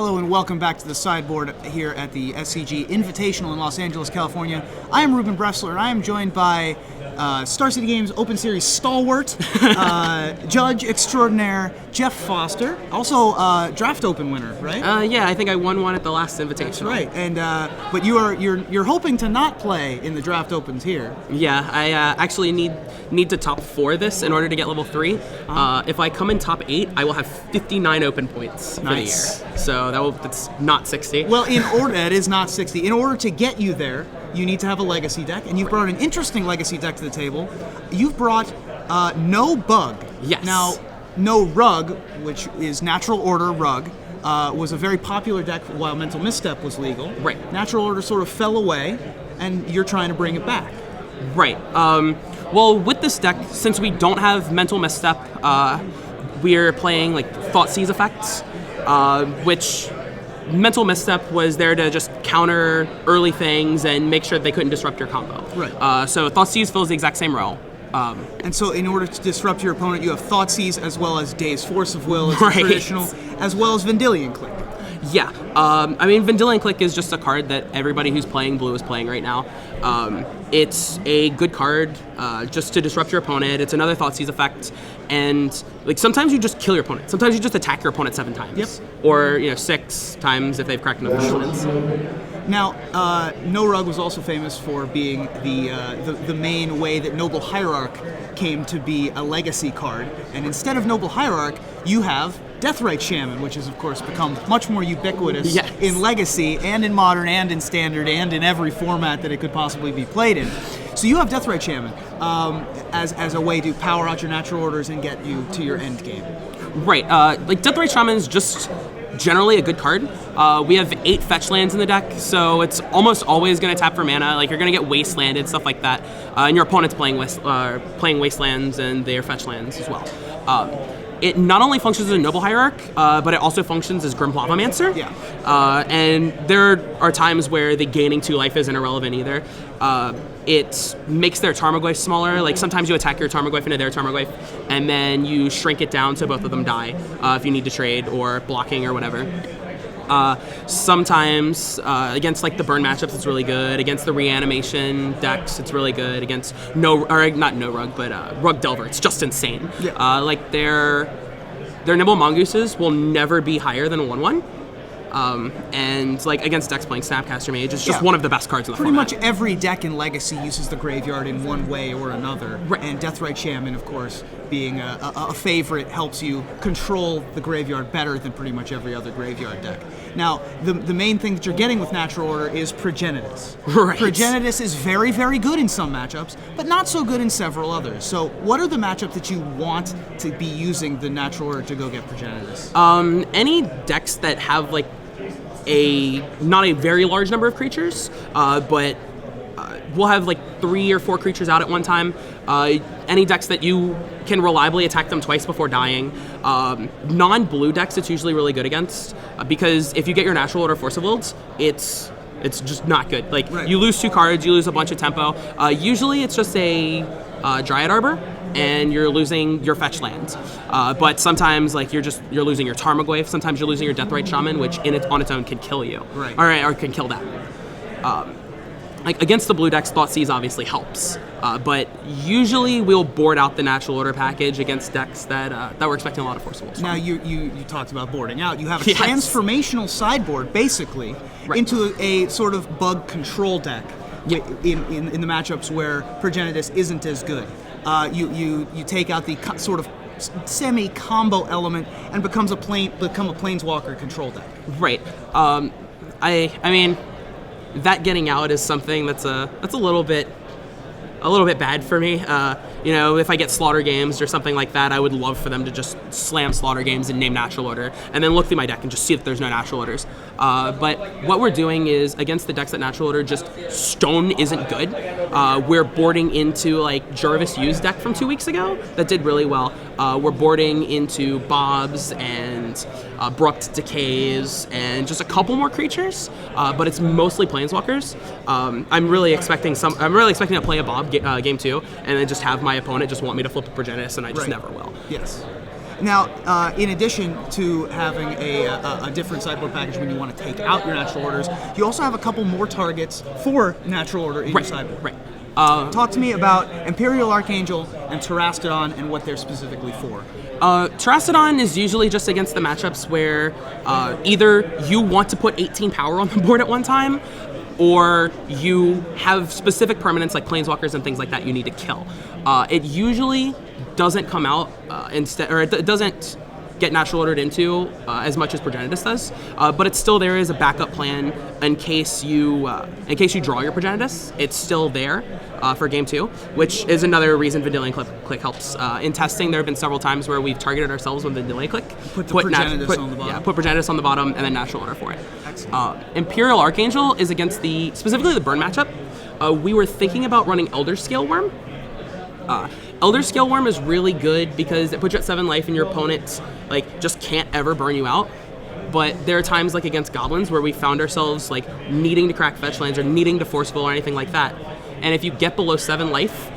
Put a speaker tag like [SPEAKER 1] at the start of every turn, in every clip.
[SPEAKER 1] Hello and welcome back to the sideboard here at the SCG Invitational in Los Angeles, California. I am Ruben Bressler and I am joined by Star City Games Open Series stalwart, judge extraordinaire Jeph Foster, also draft open winner, right?
[SPEAKER 2] Yeah, I think I won one at the last Invitational.
[SPEAKER 1] That's right, and but you're hoping to not play in the draft opens here.
[SPEAKER 2] Yeah, I actually need to top 4 this in order to get level 3. If I come in top 8, I will have 59 open points for the year. So that's not 60.
[SPEAKER 1] Well, it is not 60. In order to get you there, you need to have a legacy deck, and you've brought an interesting legacy deck to the table. You've brought No Bug.
[SPEAKER 2] Yes.
[SPEAKER 1] Now, No Rug, which is Natural Order Rug, was a very popular deck while Mental Misstep was legal.
[SPEAKER 2] Right.
[SPEAKER 1] Natural Order sort of fell away, and you're trying to bring it back.
[SPEAKER 2] Right. Well, with this deck, since we don't have Mental Misstep, we're playing like Thoughtseize effects, which Mental Misstep was there to just counter early things and make sure they couldn't disrupt your combo.
[SPEAKER 1] Right.
[SPEAKER 2] So Thoughtseize fills the exact same role.
[SPEAKER 1] And so in order to disrupt your opponent, you have Thoughtseize as well as Daze Force of Will as
[SPEAKER 2] Right.
[SPEAKER 1] traditional, as well as Vendilion Click.
[SPEAKER 2] Yeah, I mean, Vendilion Click is just a card that everybody who's playing blue is playing right now. It's a good card just to disrupt your opponent. It's another Thoughtseize effect, and like sometimes you just kill your opponent. Sometimes you just attack your opponent 7 times.
[SPEAKER 1] Yep.
[SPEAKER 2] Or 6 times if they've cracked enough opponents.
[SPEAKER 1] Now, No Rug was also famous for being the main way that Noble Hierarch came to be a legacy card, and instead of Noble Hierarch, you have Deathrite Shaman, which has of course become much more ubiquitous in Legacy and in Modern and in Standard and in every format that it could possibly be played in. So you have Deathrite Shaman as a way to power out your natural orders and get you to your end game.
[SPEAKER 2] Right, like Deathrite Shaman is just generally a good card. We have 8 fetch lands in the deck, so it's almost always going to tap for mana. Like you're going to get wastelanded, stuff like that, and your opponent's playing wastelands and their fetch lands as well. It not only functions as a Noble Hierarch, but it also functions as Grim Lavamancer.
[SPEAKER 1] Yeah.
[SPEAKER 2] And there are times where the gaining 2 life isn't irrelevant either. It makes their Tarmogoyf smaller. Like sometimes you attack your Tarmogoyf into their Tarmogoyf, and then you shrink it down so both of them die if you need to trade or blocking or whatever. Sometimes against like the burn matchups, it's really good. Against the reanimation decks, it's really good. Against not No Rug, but Rug Delver, it's just insane.
[SPEAKER 1] Yeah.
[SPEAKER 2] Like their Nimble Mongooses will never be higher than a 1/1. And like against decks playing Snapcaster Mage, it's just one of the best cards in the format.
[SPEAKER 1] Pretty much every deck in Legacy uses the graveyard in one way or another.
[SPEAKER 2] Right.
[SPEAKER 1] And Deathrite Shaman, of course, being a favorite, helps you control the graveyard better than pretty much every other graveyard deck. Now, the main thing that you're getting with Natural Order is Progenitus.
[SPEAKER 2] Right.
[SPEAKER 1] Progenitus is very, very good in some matchups, but not so good in several others. So what are the matchups that you want to be using the Natural Order to go get Progenitus?
[SPEAKER 2] Any decks that have like not a very large number of creatures, but we'll have like 3 or 4 creatures out at one time. Any decks that you can reliably attack them twice before dying. Non-blue decks it's usually really good against, because if you get your Natural Order Force of Wills, it's just not good. Like you lose 2 cards, you lose a bunch of tempo. Usually it's just a Dryad Arbor, and you're losing your fetch land. But sometimes like you're losing your Tarmogoyf, sometimes you're losing your Deathrite Shaman, which on its own can kill you.
[SPEAKER 1] Right.
[SPEAKER 2] Or can kill them. Like against the blue decks, Thoughtseize obviously helps. But usually we'll board out the Natural Order package against decks that we're expecting a lot of Force of Wills from.
[SPEAKER 1] Now you talked about boarding out. You have a transformational sideboard basically into a sort of bug control deck in the matchups where Progenitus isn't as good. You take out the sort of semi-combo element and become a Planeswalker control deck.
[SPEAKER 2] Right. I mean, that getting out is something that's a little bit bad for me. If I get Slaughter Games or something like that, I would love for them to just slam Slaughter Games and name Natural Order, and then look through my deck and just see if there's no Natural Orders. But what we're doing is, against the decks that Natural Order just Stone isn't good, we're boarding into like Jarvis U's deck from 2 weeks ago that did really well. We're boarding into Bob's and Brooked Decays and just a couple more creatures, but it's mostly Planeswalkers. I'm really expecting to play a Bob game 2 and then just have my opponent just want me to flip a Progenitus, and I just never will.
[SPEAKER 1] Yes. Now, in addition to having a different sideboard package when you want to take out your natural orders, you also have a couple more targets for natural order in your sideboard.
[SPEAKER 2] Right.
[SPEAKER 1] Talk to me about Imperial Archangel and Terastodon and what they're specifically for.
[SPEAKER 2] Terastodon is usually just against the matchups where either you want to put 18 power on the board at one time, or you have specific permanents like Planeswalkers and things like that you need to kill. It usually doesn't come out it doesn't get natural ordered into as much as Progenitus does, but it's still there as a backup plan in case you draw your Progenitus. It's still there for game 2, which is another reason Vendilion Click helps. In testing, there have been several times where we've targeted ourselves with Vendilion Click.
[SPEAKER 1] Put Progenitus on the bottom.
[SPEAKER 2] Yeah, put Progenitus on the bottom and then natural order for it.
[SPEAKER 1] Excellent.
[SPEAKER 2] Imperial Archangel is against specifically the burn matchup. We were thinking about running Elder Scale Worm. Elder Scale Worm is really good because it puts you at 7 life and your opponent just can't ever burn you out. But there are times like against goblins where we found ourselves needing to crack fetch lands or needing to force goal or anything like that. And if you get below 7 life,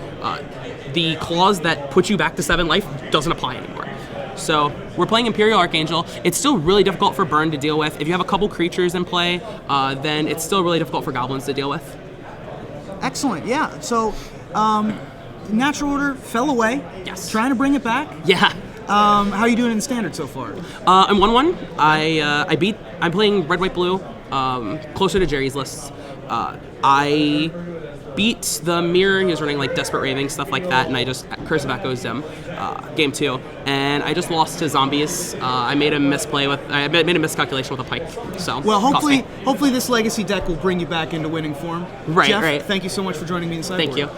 [SPEAKER 2] the clause that puts you back to 7 life doesn't apply anymore. So we're playing Imperial Archangel. It's still really difficult for burn to deal with. If you have a couple creatures in play, then it's still really difficult for goblins to deal with.
[SPEAKER 1] Excellent, yeah. So natural order fell away.
[SPEAKER 2] Yes.
[SPEAKER 1] Trying to bring it back.
[SPEAKER 2] Yeah.
[SPEAKER 1] How are you doing in standard so far?
[SPEAKER 2] I'm 1-1. I'm playing red, white, blue, closer to Jerry's lists. I beat the mirror. He was running Desperate Raving, stuff like that, and I just Curse of Echoes him game 2. And I just lost to zombies. I made a miscalculation with a pike. So
[SPEAKER 1] well, hopefully this legacy deck will bring you back into winning form.
[SPEAKER 2] Right,
[SPEAKER 1] Jeph,
[SPEAKER 2] right.
[SPEAKER 1] Thank you so much for joining me in the sideboard.
[SPEAKER 2] Thank you.